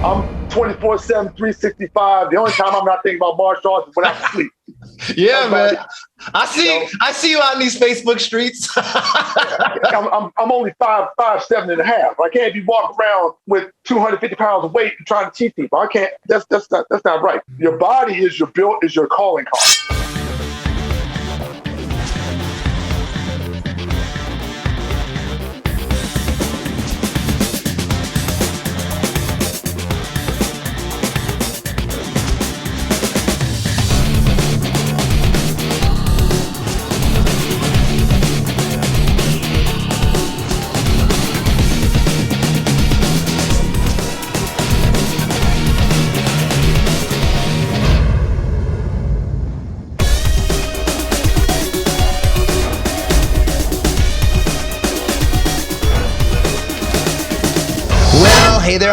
I'm 24/7, 365. The only time I'm not thinking about martial arts is when I'm asleep. Yeah, man. I see you out in these Facebook streets. I'm only 5'7" and a half. I can't be walking around with 250 pounds of weight and trying to teach people. I can't. That's not right. Your body is your calling card.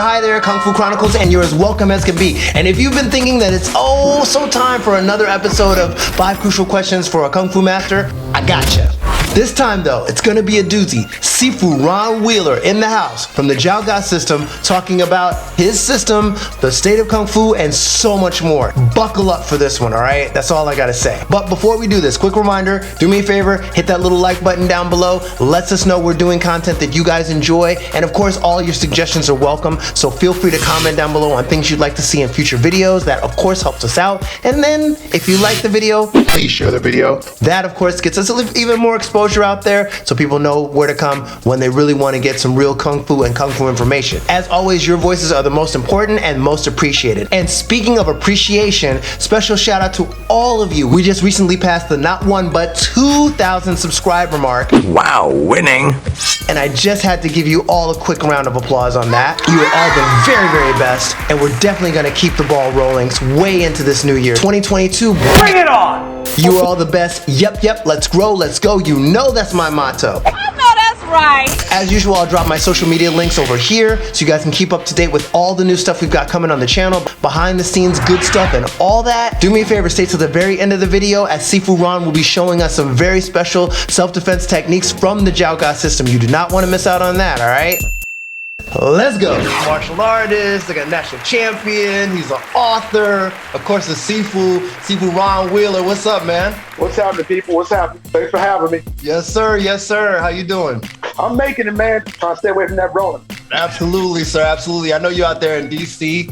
Hi there, Kung Fu Chronicles, and you're as welcome as can be. And if you've been thinking that it's so time for another episode of 5 Crucial Questions for a Kung Fu Master, I gotcha. This time though, it's gonna be a doozy. Sifu Ron Wheeler in the house from the Jow Ga system, talking about his system, the state of Kung Fu, and so much more. Buckle up for this one, all right? That's all I gotta say. But before we do this, quick reminder, do me a favor, hit that little like button down below. Lets us know we're doing content that you guys enjoy. And of course, all your suggestions are welcome. So feel free to comment down below on things you'd like to see in future videos. That of course helps us out. And then if you like the video, please share the video. That of course gets us even more exposure out there, so people know where to come when they really want to get some real Kung Fu and Kung Fu information. As always, your voices are the most important and most appreciated. And speaking of appreciation, special shout out to all of you. We just recently passed the not 1 but 2,000 subscriber mark. Wow, winning. And I just had to give you all a quick round of applause on that. You are all the very, very best, and we're definitely gonna keep the ball rolling way into this new year. 2022, bring it on! You are all the best. Yep, let's grow, let's go. You know that's my motto. I know that's right. As usual, I'll drop my social media links over here so you guys can keep up to date with all the new stuff we've got coming on the channel, behind the scenes, good stuff, and all that. Do me a favor, stay to the very end of the video, as Sifu Ron will be showing us some very special self-defense techniques from the Jow Ga system. You do not want to miss out on that, all right? Let's go. Martial artist, like a national champion. He's an author. Of course, the Sifu Ron Wheeler. What's up, man? What's happening, people? What's happening? Thanks for having me. Yes, sir. Yes, sir. How you doing? I'm making it, man. Trying to stay away from that rolling. Absolutely, sir. Absolutely. I know you out there in DC.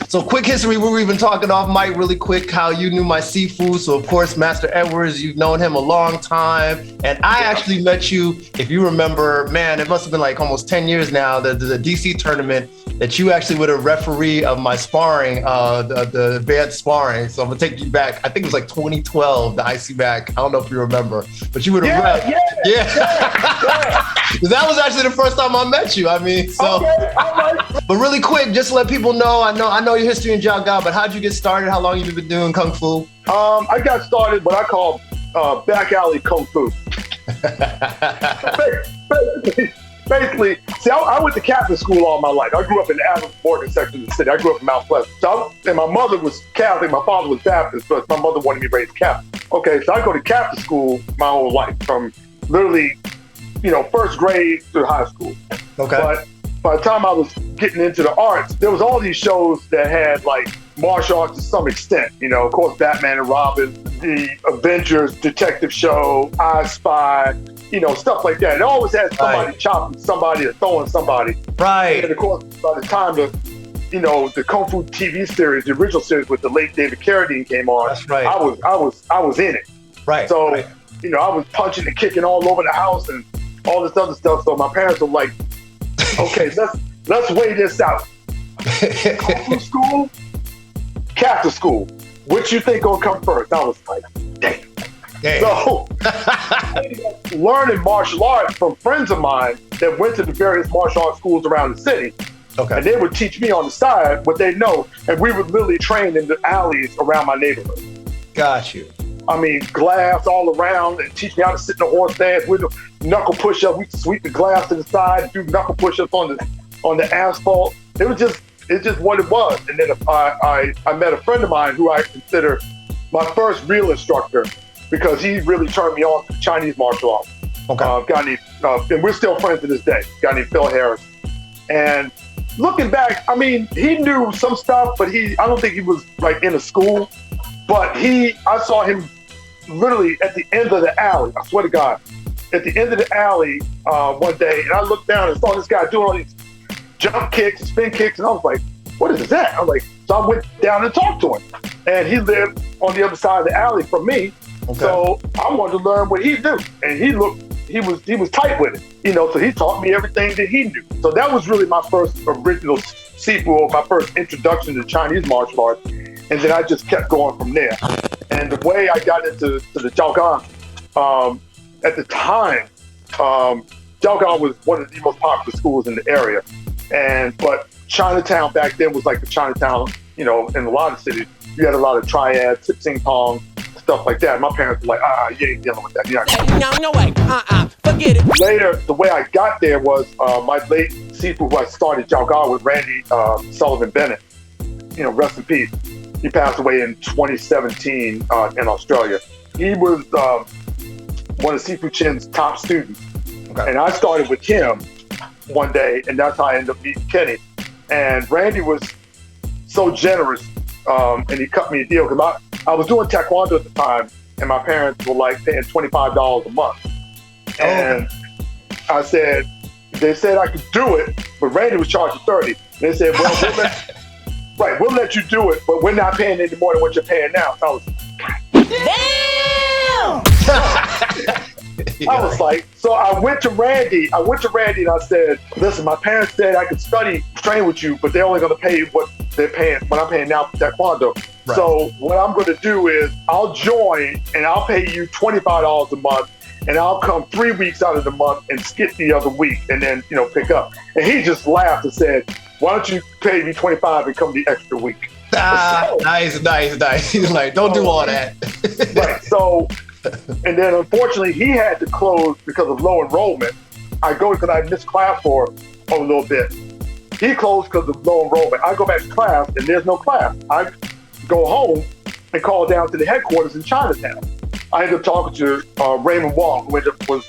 So quick history. We've been talking off mic really quick how you knew my Sifu. So of course, Master Edwards, you've known him a long time. And I actually met you, if you remember, man, it must have been like almost 10 years now, the DC tournament that you actually were the referee of my sparring, the advanced sparring. So I'm gonna take you back. I think it was like 2012, the IC back. I don't know if you remember, but you were the ref. Yeah. That was actually the first time I met you. I mean, so. Okay, but really quick, just to let people know, I know your history in Jow Ga, but how'd you get started? How long have you been doing Kung Fu? I got started what I call back alley Kung Fu. Basically, see, I went to Catholic school all my life. I grew up in the Adams Morgan section of the city. I grew up in Mount Pleasant. And my mother was Catholic, my father was Baptist, but my mother wanted me raised Catholic. Okay, so I go to Catholic school my whole life, from literally, first grade to high school. Okay. But by the time I was getting into the arts, there was all these shows that had like martial arts to some extent. Of course, Batman and Robin, the Avengers detective show, I Spy, stuff like that. It always had somebody chopping somebody or throwing somebody. Right. And of course, by the time the Kung Fu TV series, the original series with the late David Carradine came on, that's right. I was in it. Right. So, I was punching and kicking all over the house and all this other stuff. So my parents were like, okay, let's weigh this out. Kung Fu school, Catholic school. Which you think gonna come first? I was like, damn. So, learning martial arts from friends of mine that went to the various martial arts schools around the city. Okay. And they would teach me on the side what they know, and we would literally train in the alleys around my neighborhood. Got you. I mean, glass all around, and teach me how to sit in the horse stance with the knuckle push-up. We'd sweep the glass to the side, do knuckle push-ups on the asphalt. It's just what it was. And then I met a friend of mine who I consider my first real instructor, because he really turned me on to Chinese martial arts. Okay. Guy named, and we're still friends to this day. Guy named Phil Harris. And looking back, I mean, he knew some stuff, but I don't think he was like in a school. But I saw him literally at the end of the alley. I swear to God, at the end of the alley one day, and I looked down and saw this guy doing all these jump kicks, spin kicks, and I was like, "What is that?" I was like, so I went down and talked to him, and he lived on the other side of the alley from me. Okay. So I wanted to learn what he knew, and he was tight with it, So he taught me everything that he knew. So that was really my first original Sifu, my first introduction to Chinese martial arts, and then I just kept going from there. And the way I got into the Jow Ga, at the time, Jow Ga was one of the most popular schools in the area, but Chinatown back then was like the Chinatown, in a lot of cities. You had a lot of triads, sing pong, stuff like that. My parents were like, you ain't dealing with that. No way. Forget it. Later, the way I got there was my late Sifu, who I started Jow Ga with, Randy Sullivan Bennett. Rest in peace. He passed away in 2017 in Australia. He was one of Sifu Chin's top students. Okay. And I started with him one day, and that's how I ended up meeting Kenny. And Randy was so generous, and he cut me a deal because I was doing Taekwondo at the time, and my parents were like paying $25 a month. And they said I could do it, but Randy was charging $30. And they said, well, we'll let you do it, but we're not paying any more than what you're paying now. So I was, damn! I was like, so I went to Randy and I said, listen, my parents said I could train with you, but they're only going to pay what I'm paying now for Taekwondo. Right. So what I'm going to do is I'll join and I'll pay you $25 a month, and I'll come 3 weeks out of the month and skip the other week and then, pick up. And he just laughed and said, why don't you pay me $25 and come the extra week? Nice. He's like, don't do all that. Right. So, and then unfortunately he had to close because of low enrollment. I go because I missed class for a little bit. He closed because of low enrollment. I go back to class and there's no class. I go home and call down to the headquarters in Chinatown. I ended up talking to Raymond Wong, who was,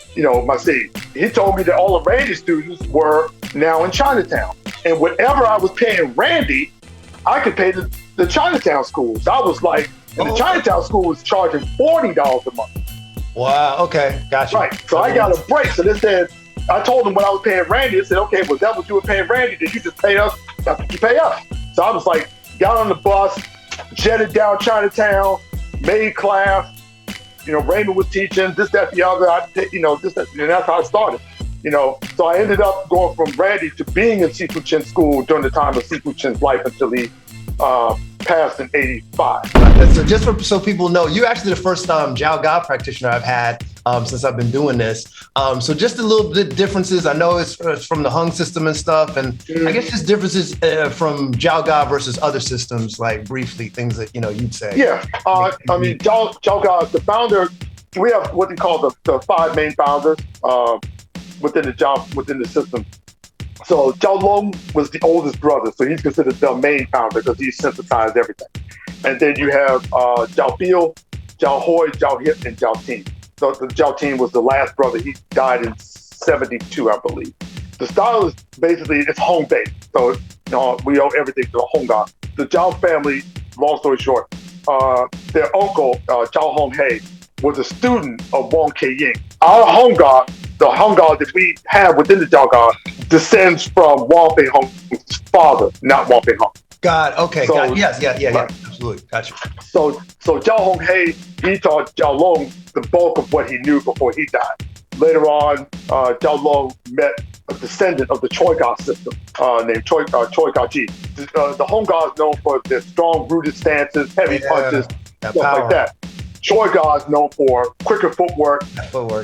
my seed. He told me that all of Randy's students were now in Chinatown. And whatever I was paying Randy, I could pay the Chinatown schools. I was like, and the Chinatown school was charging $40 a month. Wow, okay, gotcha. Right, so I got a break. So they said, I told them what I was paying Randy. They said, okay, well, that's what you were paying Randy. Did you just pay us? That's what you pay us. So I was like, got on the bus, jetted down Chinatown, made class. Raymond was teaching, this, that, the other. This, that, and that's how I started. So I ended up going from Randy to being in Sifu Chin school during the time of Sifu Chin's life until he passed in 85. So just so people know, you're actually the first Jow Ga practitioner I've had since I've been doing this. So just a little bit differences. I know it's from the Hung system and stuff, and I guess just differences from Jow Ga versus other systems, like briefly, things that, you'd say. Yeah, I mean, Jow Ga, the founder, we have what they call the five main founders within the system. So Jiao Long was the oldest brother, so he's considered the main founder because he synthesized everything. And then you have Jiao Biao, Jiao Hoi, Jiao Hip, and Jiao Tin. So the Jiao Tin was the last brother. He died in 72, I believe. The style is basically, it's home-based. So we owe everything to the Hong Ga. The Jiao family, long story short, their uncle, Jiao Hong Hei, was a student of Wong Ke Ying. Our Hong Ga, the Hong Ga that we have within the Jow Ga, descends from Wong Fei Hong's father, not Wong Fei Hong. God, okay, so, God. Yeah, absolutely, gotcha. So Jiao Hong Hei, he taught Jiao Long the bulk of what he knew before he died. Later on, Jiao Long met a descendant of the Choi Ga system named Choi Ga Ji. The Hong Ga is known for their strong rooted stances, heavy punches, stuff like that. Choi Ga is known for quicker footwork,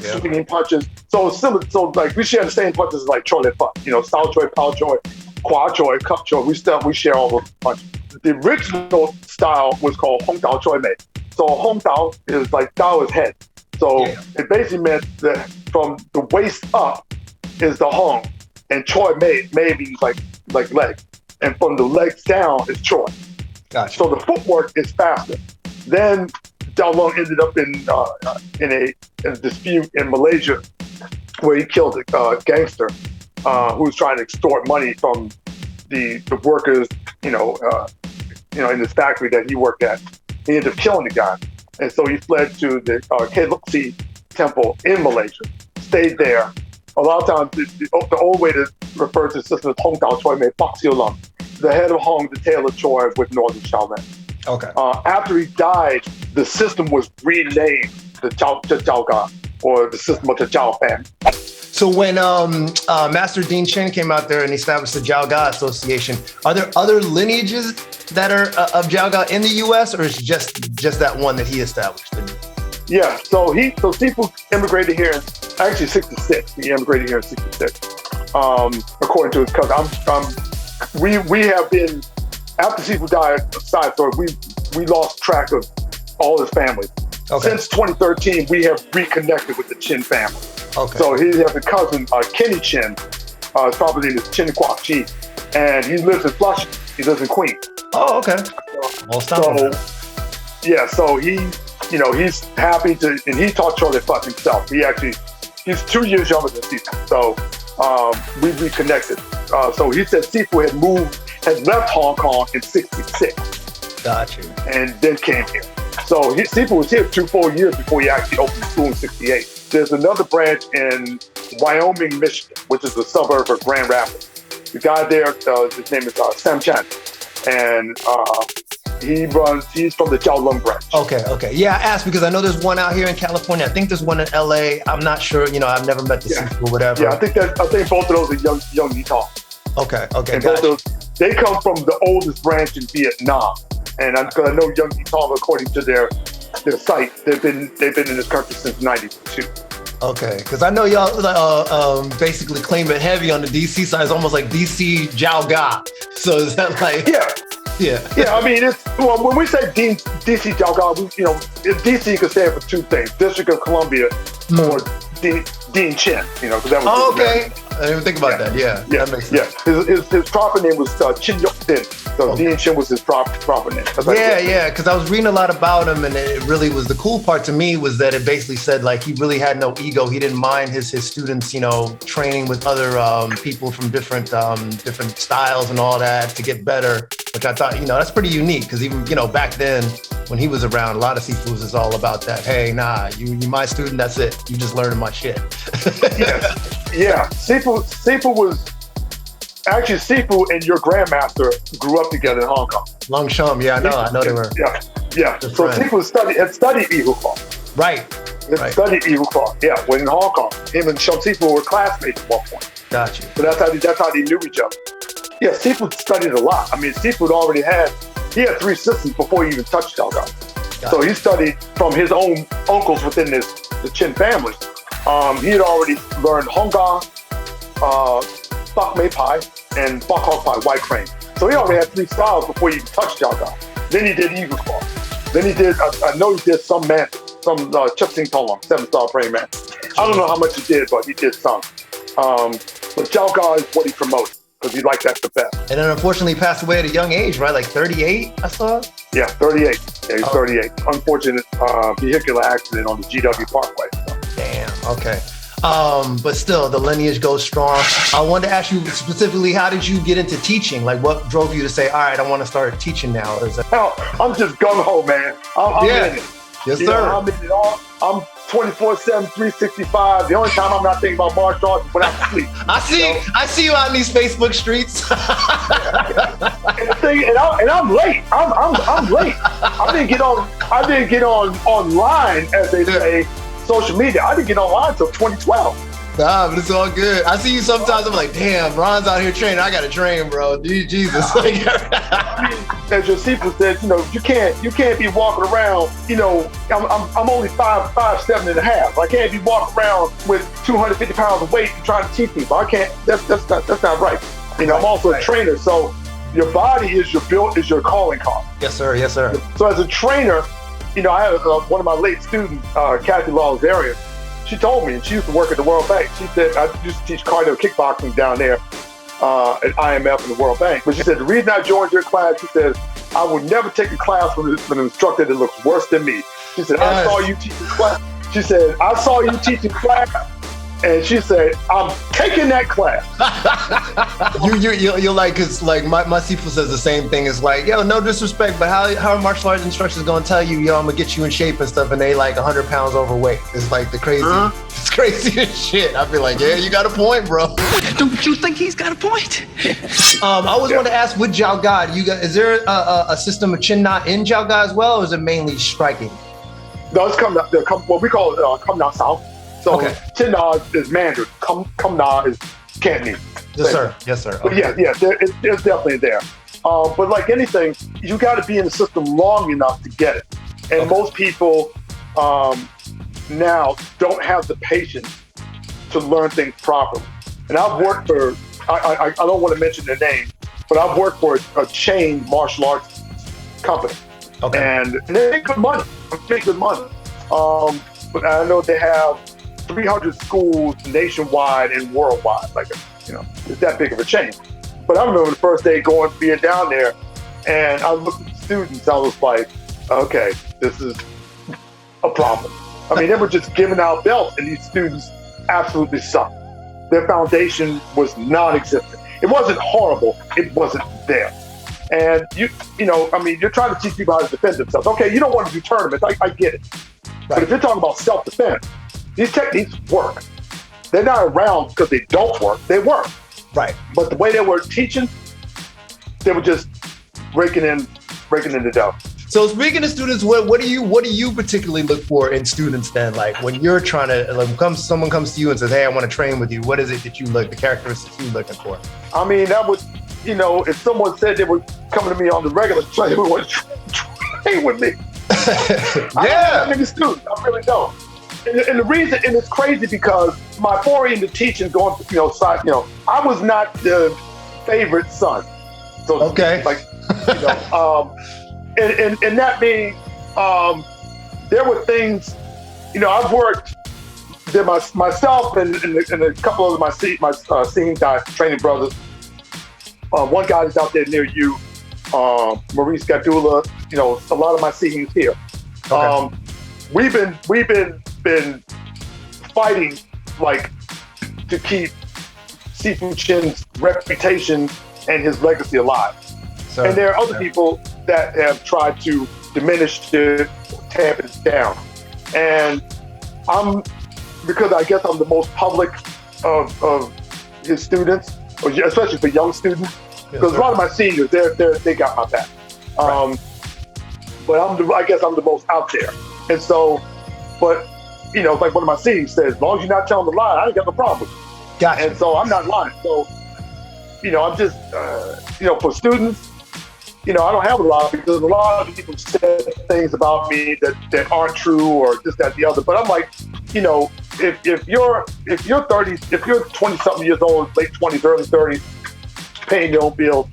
swinging punches. So similar. So like we share the same punches as like Choi Le Fut, Sao Choi, Pao Choi, Kwa Choi, Cup Choi. We share all those punches. The original style was called Hong Dao Choi Mei. So Hong Dao is like Dao is head. So it basically meant that from the waist up is the Hong, and Choi Mei means like leg, and from the legs down is Choi. Gotcha. So the footwork is faster. Then Jiao Long ended up in a dispute in Malaysia where he killed a gangster who was trying to extort money from the workers, in this factory that he worked at. He ended up killing the guy. And so he fled to the Krucial temple in Malaysia, stayed there. A lot of times, the old way to refer to the system is Hong Dao Choi Mei Fak Siu Lam, the head of Hong, the tail of Choi with Northern Shaolin. Okay. After he died, the system was renamed the Jow Ga, or the system of the Jow family. So when Master Dean Chin came out there and established the Jow Ga Association, are there other lineages that are of Jow Ga in the U.S., or is it just that one that he established? Yeah, so Sifu immigrated here in actually 66. He immigrated here in 66, according to his cousin. We have been, after Sifu died, side story, we lost track of all his family. Okay. Since 2013, we have reconnected with the Chin family. Okay. So he has a cousin, Kenny Chin. His proper name is Chin Kwok Chi, and he lives in Flushing. He lives in Queens. Oh, okay. So he's happy to, and he taught Charlie Fuck himself. He's 2 years younger than Sifu. So we reconnected. So he said Sifu had left Hong Kong in 66. Got you. And then came here. So Sifu was here 2 full years before he actually opened school in 68. There's another branch in Wyoming, Michigan, which is a suburb of Grand Rapids. The guy there, his name is Sam Chan. And he's from the Shaolin branch. Okay. Yeah, I asked because I know there's one out here in California. I think there's one in LA. I'm not sure. I've never met the Sifu or whatever. Yeah, I think both of those are young Utah. Okay. And both those, they come from the oldest branch in Vietnam. And because I know young Utah, according to their site, they've been in this country since '92. Okay, because I know y'all basically claim it heavy on the DC side. It's almost like DC Jow Ga. So is that like? Yeah. I mean, when we say DC Jow Ga, DC can stand for 2 things: District of Columbia or Dean Chin. Because that was. Okay. I didn't even think about that. Yeah. That makes sense. Yeah. His proper name was Chin Yok Din. So Dean Chin was his proper name. Yeah. Because I was reading a lot about him, and it really was the cool part to me was that it basically said like he really had no ego. He didn't mind his students, training with other people from different styles and all that to get better. Which I thought, that's pretty unique because even back then when he was around, a lot of Sifus is all about that. Hey, nah, you my student. That's it. You just learning my shit. Yeah. Sifu was. Actually, Sifu and your grandmaster grew up together in Hong Kong. Long Shum, yeah, I know they were. Yeah. So Sifu had studied Eagle Claw. Right. Studied Eagle Claw. Yeah, when in Hong Kong, him and Shum Sifu were classmates at one point. Got you. So that's how they knew each other. Yeah, Sifu studied a lot. I mean, Sifu had 3 sisters before he even touched Jow Ga. So he studied from his own uncles within the Chin family. He had already learned Hong Ga, Bak Mei Pai, and Bak Hok Pai, White Crane. So he already had 3 styles before he even touched Jow Ga. Then he did Eagle Claw. Then he did, I know he did some Chip Sing Tong Long, 7-star praying man. I don't know how much he did, but he did some. But Jow Ga is what he promoted because he liked that the best. And then unfortunately he passed away at a young age, right? Like 38, I saw? Yeah, 38. Yeah, he's 38. Unfortunate vehicular accident on the GW Parkway. So. Damn, okay. But still, the lineage goes strong. I wanted to ask you specifically, how did you get into teaching? Like, what drove you to say, all right, I want to start teaching now? I'm just gung-ho, man. I'm in it. Yes, sir. I'm in it all. I'm 24/7, 365. The only time I'm not thinking about martial arts is when I'm asleep. I see you out in these Facebook streets. and I'm late. I'm late. I didn't get on online, as they say, social media. I didn't get online until 2012. Nah, but it's all good. I see you sometimes. I'm like, damn, Ron's out here training. I gotta train, bro. Jesus. As your Sifu said, you can't be walking around. I'm only 5'7" and a half. I can't be walking around with 250 pounds of weight and trying to teach people. I can't. That's not right. I'm also a trainer, so your body is your calling card. Yes, sir. Yes, sir. So as a trainer, I have one of my late students, Kathy Lazarian. She told me, and she used to work at the World Bank. She said, I used to teach cardio kickboxing down there at IMF and the World Bank. But she said, the reason I joined your class, she said, I would never take a class from an instructor that looks worse than me. She said, I saw you teaching class. She said, I saw you teaching class, And she said, I'm taking that class. You're like, cause like my Sifu says the same thing. It's like, yo, no disrespect, but how are martial arts instructors gonna tell you, yo, I'm gonna get you in shape and stuff, and they like 100 pounds overweight? It's like the crazy, it's crazy as shit. I feel like, yeah, you got a point, bro. Don't you think he's got a point? I always want to ask with Jow Ga, is there a system of chin na in Jow Ga as well, or is it mainly striking? No, it's what we call it come na south. So Chin na is Mandarin, come na is Cantonese. Yes, sir. Yes, sir. Okay. But yeah, it's definitely there. But like anything, you got to be in the system long enough to get it. And most people now don't have the patience to learn things properly. And I've worked for, I don't want to mention their name, but I've worked for a chain martial arts company. Okay. And they make good money. They make good money. But I know they have 300 schools nationwide and worldwide. Like, it's that big of a chain. But I remember the first day being down there, and I looked at the students. I was like, okay, this is a problem. I mean, they were just giving out belts, and these students absolutely sucked. Their foundation was non-existent. It wasn't horrible. It wasn't there. And you're trying to teach people how to defend themselves. Okay, you don't want to do tournaments. I get it. Right. But if you're talking about self-defense, these techniques work. They're not around because they don't work. They work. Right. But the way they were teaching, they were just breaking in the dough. So speaking of students, what do you particularly look for in students then? Like when you're trying to, someone comes to you and says, hey, I want to train with you. What is it that you look, the characteristics you're looking for? I mean, that would, if someone said they were coming to me on the regular, they would want to train with me. I don't have many students. I really don't. And the reason, and it's crazy because my foray into teaching, I was not the favorite son. So and that being, there were things, I've worked. There myself and a couple of my singing guys, training brothers. One guy is out there near you, Maurice Gadula. A lot of my singing is here. Okay. We've been fighting to keep Sifu Chin's reputation and his legacy alive. So, and there are other people that have tried to diminish it, tamp it down. And because I guess I'm the most public of his students, or especially for young students, because a lot of my seniors, they got my back. Right. But I guess I'm the most out there. And so, but like one of my seniors says, as long as you're not telling the lie, I ain't got no problem with you. Gotcha. And so I'm not lying. So, I'm just, for students, I don't have a lot because a lot of people said things about me that aren't true or this, that, the other. But I'm like, if you're 30, if you're 20 something years old, late 20s, early 30s, paying your own bills,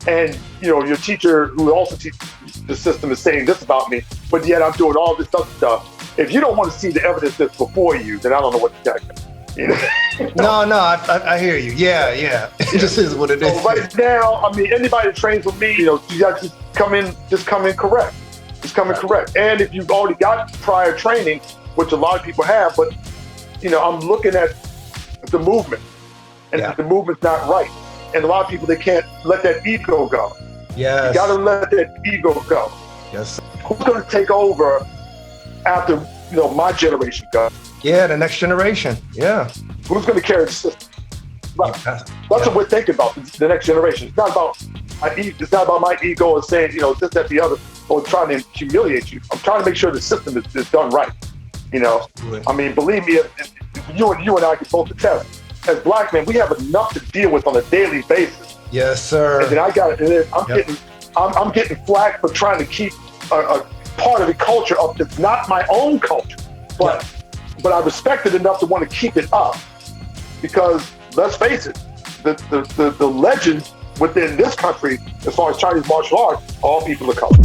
and your teacher who also teaches the system is saying this about me, but yet I'm doing all this other stuff. If you don't want to see the evidence that's before you, then I don't know what to tell you. No, I hear you. Yeah. It just is what it is. So right now, I mean, anybody that trains with me, you got to come in correct. Just come in correct. And if you've already got prior training, which a lot of people have, but I'm looking at the movement, and the movement's not right. And a lot of people, they can't let that ego go. Yes. You got to let that ego go. Yes. Who's going to take over after my generation goes? Yeah, the next generation. Yeah. Who's going to carry the system? That's what we're thinking about, the next generation. It's not about my ego and saying, this, that, the other, or trying to humiliate you. I'm trying to make sure the system is done right. I mean, believe me, if you and I can both attest, as black men, we have enough to deal with on a daily basis. Yes, sir. And then I'm getting flack for trying to keep a part of the culture up that's not my own culture, but I respect it enough to want to keep it up, because let's face it, the legends within this country, as far as Chinese martial arts, all people of color.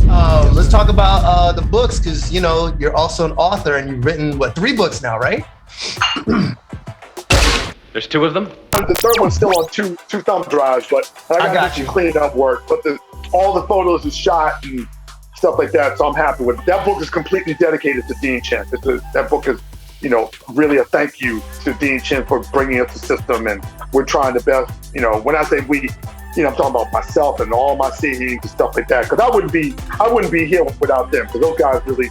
Let's talk about the books, because you're also an author, and you've written 3 books now, right? There's 2 of them? The third one's still on two thumb drives, but I got you cleaning up work. But all the photos are shot and stuff like that, so I'm happy with it. That book is completely dedicated to Dean Chin. That book is really a thank you to Dean Chin for bringing up the system, and we're trying the best. When I say we, I'm talking about myself and all my CEs and stuff like that, because I wouldn't be here without them, because those guys really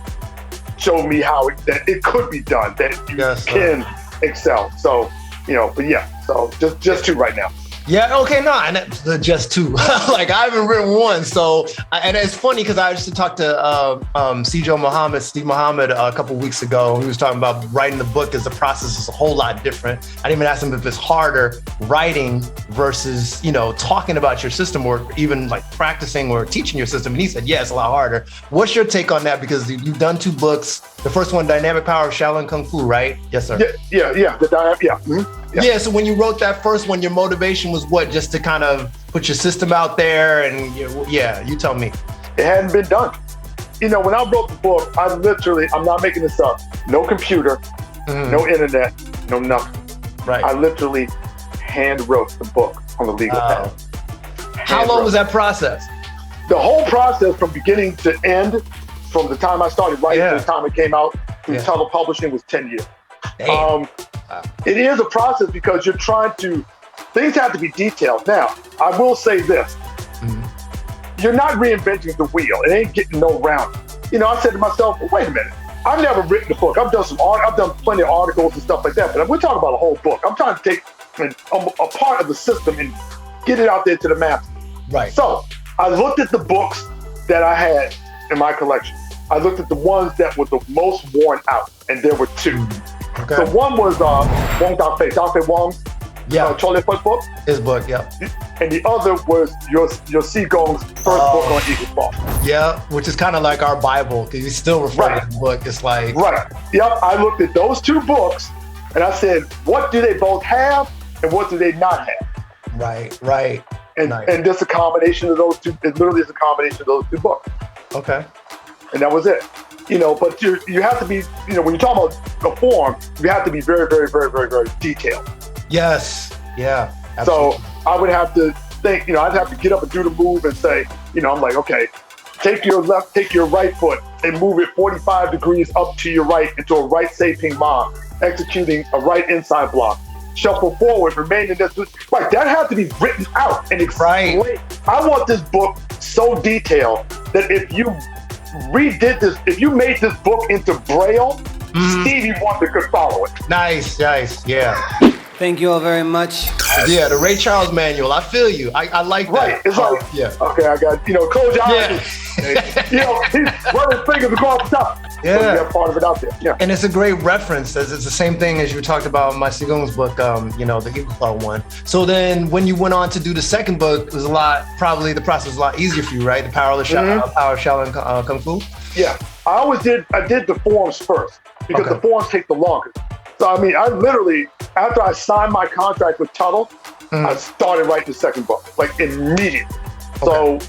showed me that it could be done, that you can excel. So, but yeah, so just two right now. Yeah, okay, no, and that's just two. Like, I haven't written one. So, and it's funny because I used to talk to Steve Muhammad a couple weeks ago. He was talking about writing the book as the process is a whole lot different. I didn't even ask him if it's harder writing versus, talking about your system, or even like practicing or teaching your system. And he said, yeah, it's a lot harder. What's your take on that? Because you've done two books. The first one, Dynamic Power of Shaolin Kung Fu, right? Yes, sir. Yeah. Mm-hmm. Yeah, so when you wrote that first one, your motivation was what? Just to kind of put your system out there and you tell me. It hadn't been done. When I wrote the book, I'm not making this up. No computer, no internet, no nothing. Right. I literally hand wrote the book on the legal pad. How long was that process? The whole process from beginning to end, from the time I started writing to the time it came out through telepublishing, was 10 years. It is a process because you're trying to, things have to be detailed. Now, I will say this. You're not reinventing the wheel. It ain't getting no round. I said to myself, well, wait a minute. I've never written a book. I've done plenty of articles and stuff like that, but we're talking about a whole book. I'm trying to take a part of the system and get it out there to the masses. Right. So I looked at the books that I had in my collection. I looked at the ones that were the most worn out, and there were two. Okay. So one was Wong Da Wong's Chole Foot book. His book, yeah. And the other was your Gong's first book on Eagle Fall. Yeah, which is kind of like our Bible, because you still refer to the book. It's like... Right. Yep, I looked at those two books, and I said, what do they both have, and what do they not have? Right. And nice. And just a combination of those two, it literally is a combination of those two books. Okay. And that was it. But you have to be, when you're talking about a form, you have to be very, very, very, very, very detailed. Yes. Yeah. Absolutely. So I would have to think, I'd have to get up and do the move and say, I'm like, okay, take your right foot and move it 45 degrees up to your right into a right Seiping Ma, executing a right inside block. Shuffle forward, remain in this. Right, that had to be written out and explained. Right. I want this book so detailed that if you if you made this book into Braille, Stevie Wonder could follow it. Nice, yeah. Thank you all very much. Yeah, the Ray Charles manual. I feel you. I like that. Right. It's like, okay, I got, close your eyes. He's running his fingers across the top. Yeah. So you have part of it out there. Yeah. And it's a great reference. It's the same thing as you talked about in my Sigung's book, the Eagle Claw one. So then when you went on to do the second book, it was probably the process was a lot easier for you, right? The Power of Shaolin Kung Fu? Yeah. I did the forms first because the forms take the longest. So, I literally, after I signed my contract with Tuttle, I started writing the second book, like immediately. So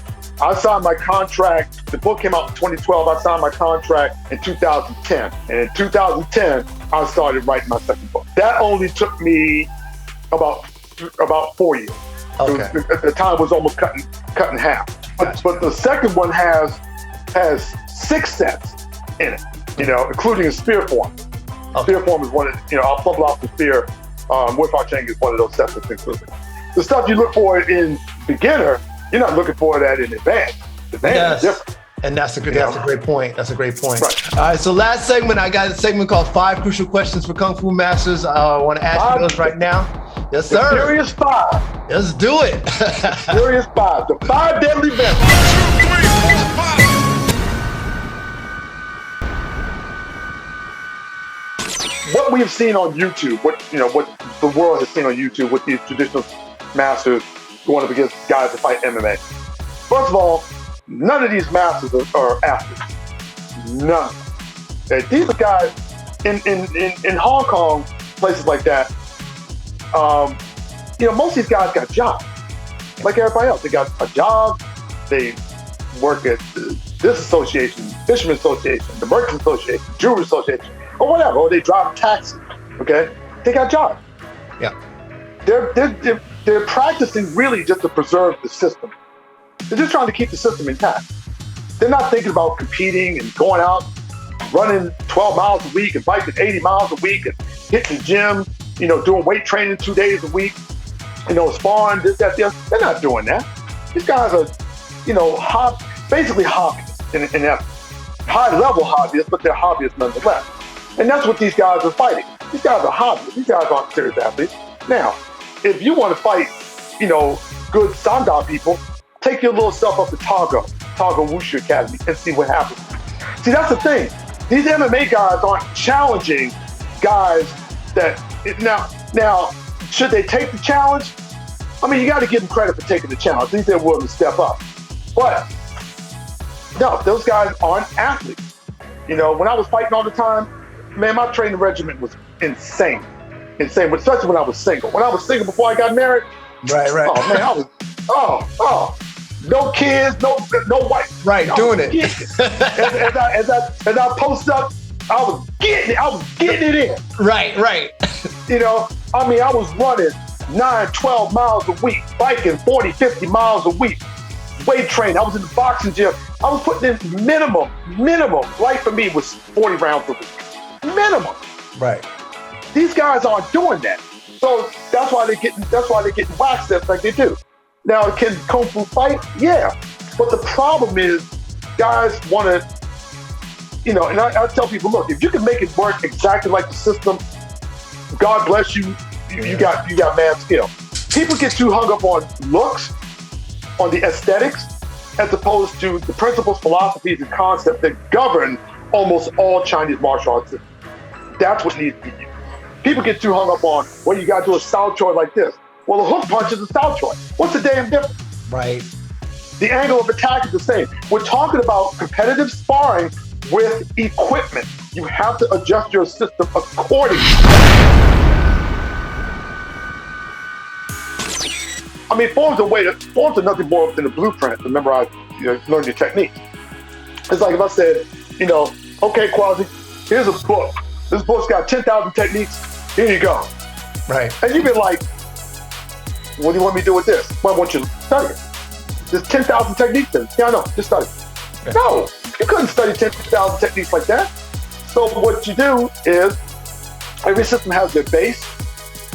I signed my contract. The book came out in 2012. I signed my contract in 2010. And in 2010, I started writing my second book. That only took me about 4 years. Okay. The time was almost cut in half. But the second one has 6 sets in it, including a spear form. Spear form is one of, I'll bubble off the spear. Wifar Cheng is one of those sets that's included. The stuff you look for in beginner, you're not looking for that in advanced. Advanced is different. And that's a great point. That's a great point. Right. All right, so last segment, I got a segment called 5 Crucial Questions for Kung Fu Masters. I want to ask you those right now. Yes, sir. Serious 5. Let's do it. Serious 5. The 5 deadly venoms. What we've seen on YouTube, what the world has seen on YouTube with these traditional masters going up against guys that fight MMA. First of all, none of these masters are athletes. None. Okay, these are guys in Hong Kong, places like that. Most of these guys got jobs, like everybody else. They got a job. They work at this association, Fisherman Association, the Merchant Association, Jewelry Association, or whatever. Or they drive taxis. Okay, they got jobs. Yeah. They're practicing really just to preserve the system. They're just trying to keep the system intact. They're not thinking about competing and going out running 12 miles a week and biking 80 miles a week and hitting the gym, doing weight training 2 days a week, sparring, this, that, the other. They're not doing that. These guys are, basically hobbyists in that high-level hobbyists, but they're hobbyists nonetheless. And that's what these guys are fighting. These guys are hobbyists. These guys aren't serious athletes. Now, if you want to fight, good Sanda people, take your little self up to Togo Wushu Academy and see what happens. See, that's the thing. These MMA guys aren't challenging guys that, now, should they take the challenge? I mean, you got to give them credit for taking the challenge. At least they're willing to step up. But, no, those guys aren't athletes. When I was fighting all the time, man, my training regimen was insane, especially when I was single. When I was single before I got married, right. Oh man, I was, no kids, no wife. Right, doing it. As I posted up, I was getting it in. Right. I was running 9, 12 miles a week, biking 40, 50 miles a week, weight training. I was in the boxing gym. I was putting in minimum, life for me was 40 rounds a week. Minimum. Right. These guys aren't doing that. So that's why they're getting waxed up like they do. Now, can Kung Fu fight? Yeah. But the problem is guys want to, and I tell people, look, if you can make it work exactly like the system, God bless you, you got mad skill. People get too hung up on looks, on the aesthetics, as opposed to the principles, philosophies, and concepts that govern almost all Chinese martial arts systems. That's what needs to be used. People get too hung up on, well, you got to do a Sao Choi like this. Well, a hook punch is a Sao Choi. What's the damn difference? Right. The angle of attack is the same. We're talking about competitive sparring with equipment. You have to adjust your system accordingly. I mean, forms are nothing more than a blueprint to memorize, learn your techniques. It's like if I said, okay, Quasi, here's a book. This book's got 10,000 techniques. Here you go. Right. And you'd be like, what do you want me to do with this? Well, I want you to study it. There's 10,000 techniques in it. Yeah, I know. Just study it. No, you couldn't study 10,000 techniques like that. So what you do is every system has their base.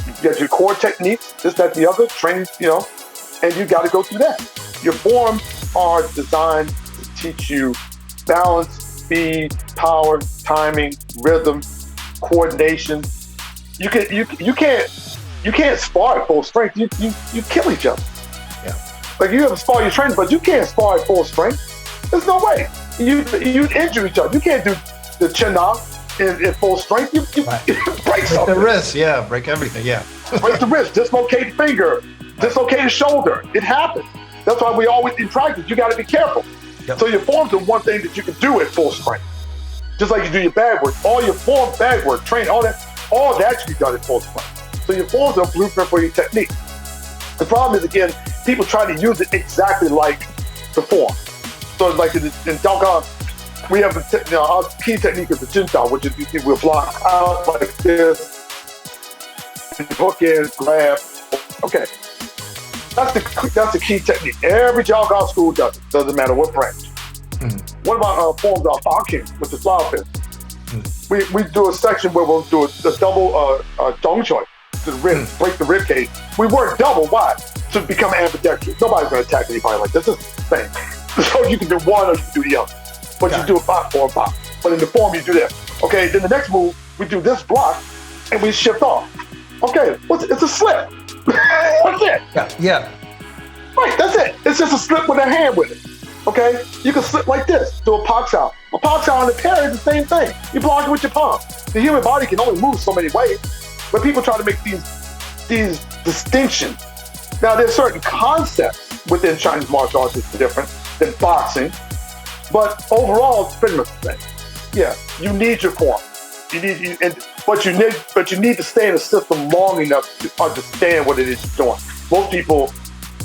You get your core techniques, this, that, the other, training, and you got to go through that. Your forms are designed to teach you balance, speed, power, timing, rhythm, coordination. You can't spar at full strength. You kill each other. Yeah. Like you have to spar your trainers, but you can't spar at full strength. There's no way. You injure each other. You can't do the chin knock in full strength. You right. break something. Break the wrist, yeah. Break everything, yeah. Break the wrist, dislocate finger, dislocate a shoulder. It happens. That's why we always in practice. You got to be careful. Yep. So your forms are one thing that you can do at full strength. Just like you do your bag work, all your form, bag work, training, all that should be done at full strength. So your forms are a blueprint for your technique. The problem is, again, people try to use it exactly like the form. So like in Jow Ga, we have our key technique is the Jin Dao, which is we'll block out like this, hook in, grab. Okay, that's the key technique. Every Jow Ga school does it. Doesn't matter what branch. Mm-hmm. What about forms of Fakin with the flower fist? Mm-hmm. We do a section where we'll do a double dong choi to the rib, break the rib cage. We work double. Why? To become ambidextrous. Nobody's going to attack anybody like this. This is the thing. So you can do one or you can do the other. But you do a 5-4-5. But in the form, you do this. Okay, then the next move, we do this block and we shift off. Okay, it's a slip. That's it. Yeah. Right, that's it. It's just a slip with a hand with it. Okay? You can slip like this, do a pox out. A pox out on the parry is the same thing. You block it with your palm. The human body can only move so many ways, but people try to make these distinctions. Now, there's certain concepts within Chinese martial arts that's different than boxing, but overall, it's pretty much the same. Yeah, you need your form. But you need to stay in the system long enough to understand what it is you're doing. Most people,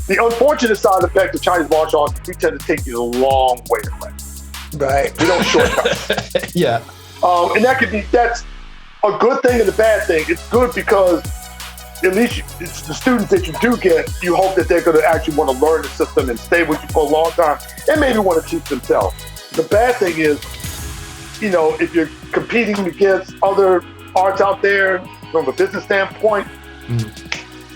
the unfortunate side effect of Chinese martial arts is we tend to take you the long way away. Right. We don't shortcut. Yeah. And that's a good thing and a bad thing. It's good because at least it's the students that you do get, you hope that they're going to actually want to learn the system and stay with you for a long time and maybe want to teach themselves. The bad thing is if you're competing against other arts out there from a business standpoint,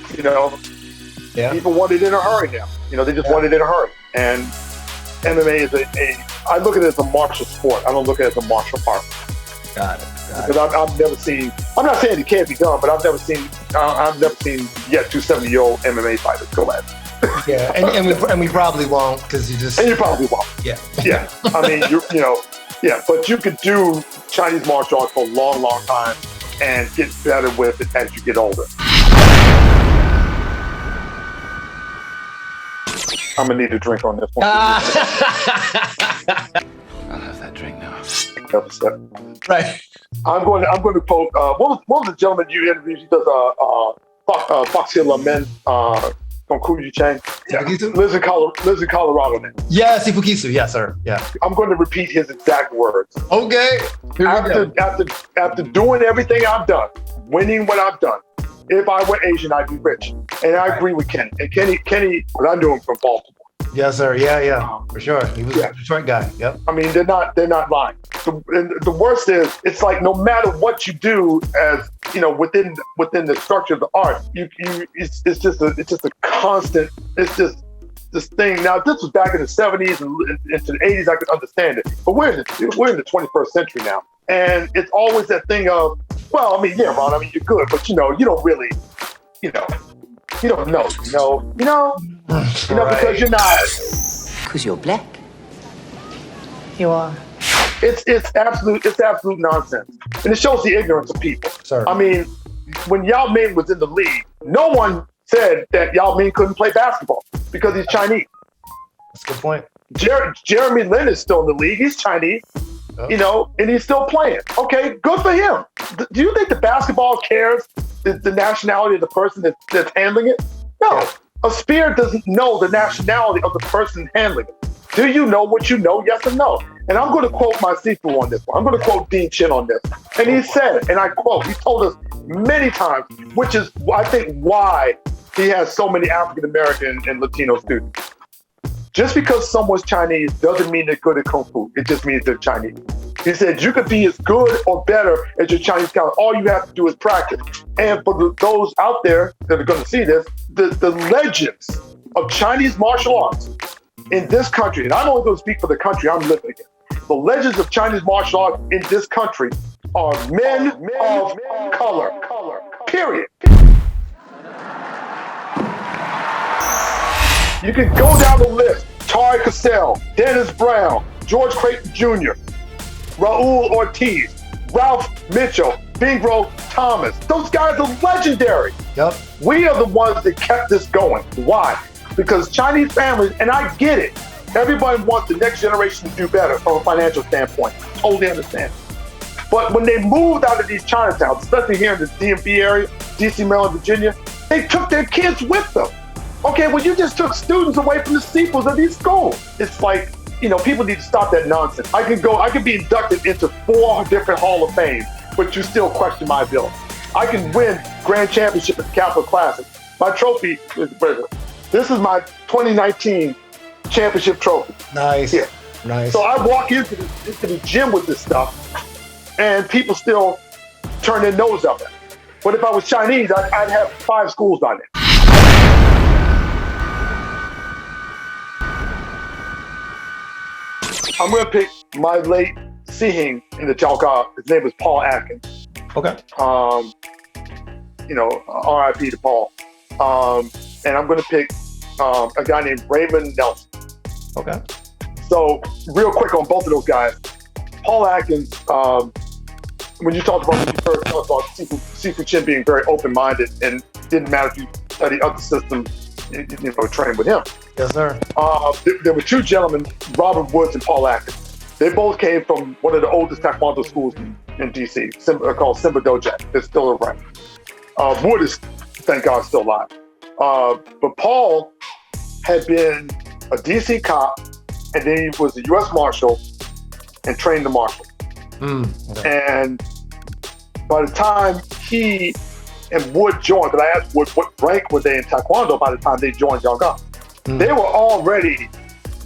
people want it in a hurry now. They just want it in a hurry. And MMA is I look at it as a martial sport. I don't look at it as a martial art. Got it. Because I've never seen, I'm not saying it can't be done, but I've never seen yet 2 70-year-old MMA fighters go at it. Yeah, and we probably won't, because And you probably won't. Yeah. Yeah. I mean, but you could do Chinese martial arts for a long, long time and get better with it as you get older. I'm gonna need a drink on this one. I'll have that drink now. Right. I'm going to quote. What was the gentleman you interviewed? He does boxing men from Krucial. Yeah. Lives in Colorado now. Yeah, Sifu Kisu. Yeah, sir. Yeah. I'm going to repeat his exact words. Okay. After doing everything I've done, winning what I've done, if I were Asian, I'd be rich. And I agree with Kenny. And Kenny, what I knew him from Baltimore. Yes, sir. Yeah, for sure. He was a Detroit guy. Yep. I mean, they're not lying. The worst is, it's like no matter what you do, as within the structure of the art, it's just a constant. It's just this thing. Now, if this was back in the 70s and into the 80s, I could understand it. But we're in the 21st century now, and it's always that thing of, well, I mean, yeah, Ron, I mean, you're good, but you don't really, you don't know, because you're not. Because you're black. You are. It's absolute nonsense, and it shows the ignorance of people. Sorry. I mean, when Yao Ming was in the league, no one said that Yao Ming couldn't play basketball because he's Chinese. That's a good point. Jeremy Lin is still in the league. He's Chinese, and he's still playing. Okay, good for him. Do you think the basketball cares the nationality of the person that's handling it? No. Yeah. A spear doesn't know the nationality of the person handling it. Do you know what you know? Yes or no? And I'm going to quote my Sifu on this one. I'm going to quote Dean Chin on this. And he said, and I quote, he told us many times, which is, I think, why he has so many African-American and Latino students. Just because someone's Chinese doesn't mean they're good at Kung Fu. It just means they're Chinese. He said, you could be as good or better as your Chinese counterpart. All you have to do is practice. And for those out there that are going to see this, the legends of Chinese martial arts in this country, and I'm only going to speak for the country I'm living in, the legends of Chinese martial arts in this country are men of color. Period. You can go down the list. Tari Cassell, Dennis Brown, George Creighton Jr., Raul Ortiz, Ralph Mitchell, Bingro Thomas. Those guys are legendary. Yep. We are the ones that kept this going. Why? Because Chinese families, and I get it, everybody wants the next generation to do better from a financial standpoint. Totally understand. But when they moved out of these Chinatowns, especially here in the DMV area, DC, Maryland, Virginia, they took their kids with them. Okay, well, you just took students away from the steeples of these schools. It's like, people need to stop that nonsense. I could be inducted into 4 different Hall of Fame, but you still question my ability. I can win grand championship at the Capital Classic. My trophy this is my 2019 championship trophy. Nice. Yeah. Nice. So I walk into the gym with this stuff, and people still turn their nose up at it. But if I was Chinese, I'd have 5 schools on it. I'm going to pick my late Sihing in the Jow Ga. His name was Paul Atkins. Okay. R.I.P. to Paul. And I'm going to pick a guy named Raymond Nelson. Okay. So real quick on both of those guys. Paul Atkins, when you first talked about Sifu Chin being very open-minded and didn't matter if you study other systems, train with him. Yes, sir. There were 2 gentlemen, Robert Woods and Paul Atkins. They both came from one of the oldest Taekwondo schools in DC, called Simba Dojo. They're still around. Wood is, thank God, still alive. But Paul had been a DC cop, and then he was a U.S. Marshal and trained the Marshal. Okay. And by the time he and Wood joined, but I asked Wood what rank were they in Taekwondo by the time they joined Jow Ga. They were already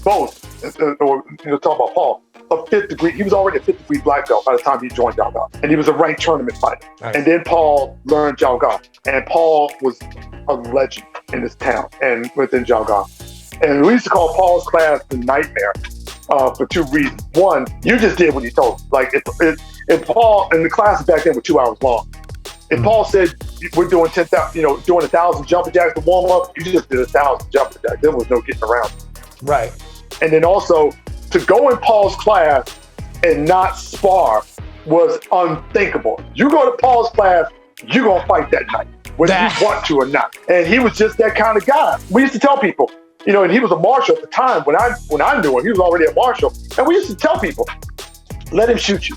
both, talk about Paul, a fifth degree. He was already a fifth degree black belt by the time he joined Jow Ga, and he was a ranked tournament fighter. Nice. And then Paul learned Jow Ga, and Paul was a legend in this town and within Jow Ga. And we used to call Paul's class the nightmare for two reasons. One, you just did what he told you. Like if Paul, and the classes back then were 2 hours long. If Paul said we're doing 10,000, doing 1,000 jumping jacks to warm up, you just did 1,000 jumping jacks. There was no getting around. Right. And then also to go in Paul's class and not spar was unthinkable. You go to Paul's class, you're gonna fight that night, whether you want to or not. And he was just that kind of guy. We used to tell people, and he was a marshal at the time when I knew him. He was already a marshal, and we used to tell people, let him shoot you.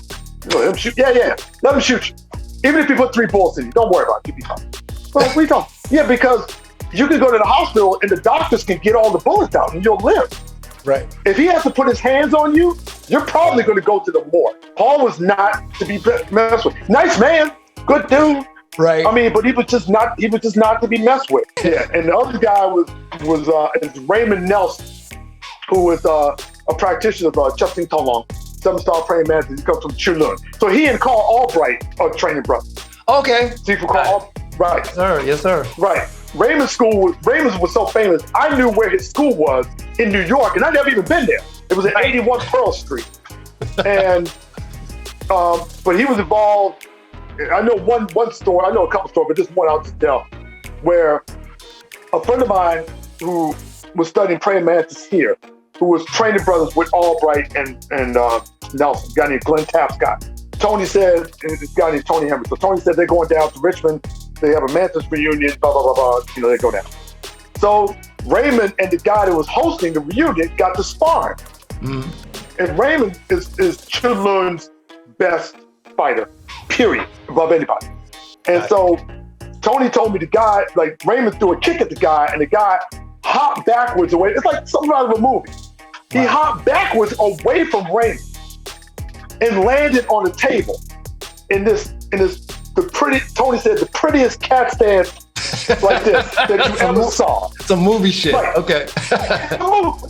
Let him shoot. Yeah. Let him shoot you. Even if you put 3 bullets in you, don't worry about it. You'll be fine. Well, we don't. Yeah, because you can go to the hospital and the doctors can get all the bullets out and you'll live. Right. If he has to put his hands on you, you're probably going to go to the morgue. Paul was not to be messed with. Nice man, good dude. Right. I mean, but he was just not to be messed with. Yeah. And the other guy was Raymond Nelson, who was a practitioner of Chusting Tolong, 7-star praying mantis. He comes from Chulun. So he and Carl Albright are training brothers. Okay. Sifu Carl. Right. Yes, sir. Right. Raymond's was so famous. I knew where his school was in New York, and I'd never even been there. It was at 81 Pearl Street. And but he was involved. I know one story. I know a couple stories, but just one I'll just tell, where a friend of mine who was studying praying mantis here, who was training brothers with Albright and Nelson, a guy named Glenn Tapscott. Tony said, and this guy named Tony Henry. So Tony said they're going down to Richmond. They have a mantis reunion, blah, blah, blah, blah. They go down. So Raymond and the guy that was hosting the reunion got to sparring. And Raymond is Chulun's best fighter, period, above anybody. And so Tony told me the guy, like Raymond threw a kick at the guy and the guy hopped backwards away. It's like something out of a movie. He hopped backwards away from Raymond and landed on the table in this Tony said the prettiest cat stand like this that you ever saw. It's a movie shit. Right. Okay.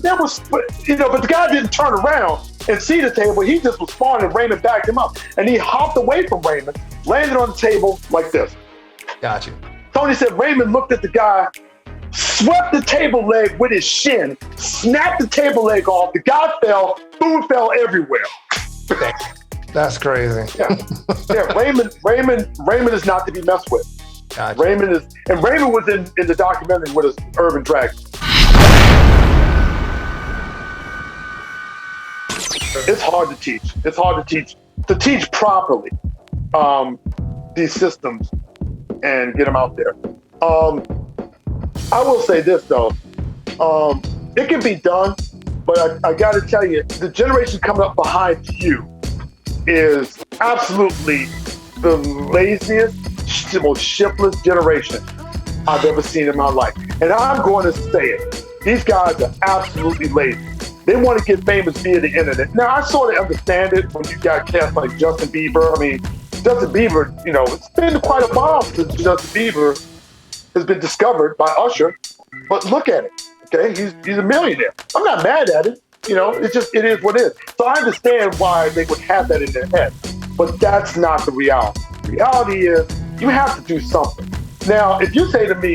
There was, but the guy didn't turn around and see the table. He just was sparring and Raymond backed him up. And he hopped away from Raymond, landed on the table like this. Got you. Tony said Raymond looked at the guy, swept the table leg with his shin, snapped the table leg off. The guy fell, food fell everywhere. That's crazy. Yeah. Raymond is not to be messed with. Gotcha. Raymond was in the documentary with us, Urban Dragon. It's hard to teach. It's hard to teach properly these systems and get them out there. I will say this though, it can be done, but I got to tell you, the generation coming up behind you is absolutely the laziest, most shiftless generation I've ever seen in my life. And I'm going to say it. These guys are absolutely lazy. They want to get famous via the internet. Now, I sort of understand it when you got cats like Justin Bieber. I mean, Justin Bieber, it's been quite a while since Justin Bieber has been discovered by Usher. But look at it, okay? He's a millionaire. I'm not mad at it. It is what it is. So I understand why they would have that in their head. But that's not the reality. The reality is you have to do something. Now, if you say to me,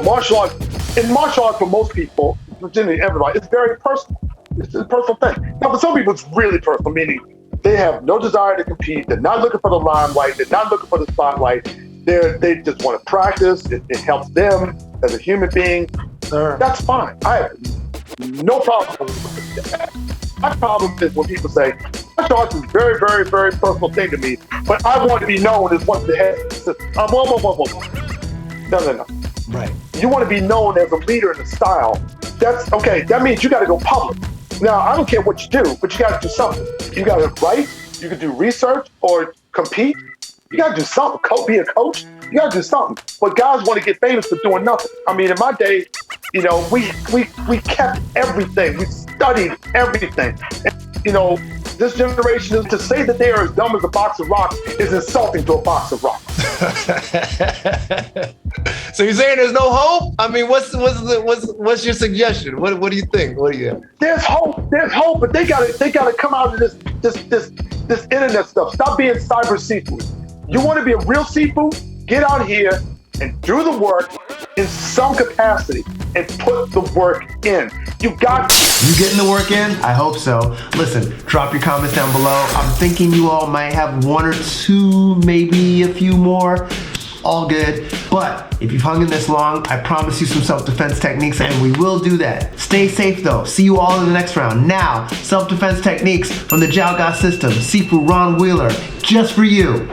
martial arts for most people, generally everybody, it's very personal. It's a personal thing. Now, for some people, it's really personal, meaning they have no desire to compete. They're not looking for the limelight. They're not looking for the spotlight. They just want to practice. It helps them as a human being. Sure. That's fine. I have no problem with that. My problem is when people say, martial arts is a very, very, very personal thing to me, but I want to be known as one of the heads. No. Right. You want to be known as a leader in the style. That's okay. That means you got to go public. Now, I don't care what you do, but you got to do something. You got to write, you can do research or compete. You got to do something. Be a coach. You got to do something. But guys want to get famous for doing nothing. I mean, in my day, we kept everything. We studied everything. And, this generation, is to say that they are as dumb as a box of rocks is insulting to a box of rocks. So you're saying there's no hope? I mean, what's your suggestion? What do you think? What do you? There's hope, but they gotta come out of this internet stuff. Stop being cyber Sifu. You want to be a real Sifu? Get out here and do the work in some capacity and put the work in. You getting the work in? I hope so. Listen, drop your comments down below. I'm thinking you all might have one or two, maybe a few more. All good. But if you've hung in this long, I promise you some self-defense techniques, and we will do that. Stay safe though. See you all in the next round. Now, self-defense techniques from the Jow Ga system. Sifu Ron Wheeler, just for you.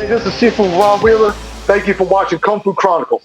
Hey, this is Sifu Ron Wheeler. Thank you for watching Kung Fu Chronicles.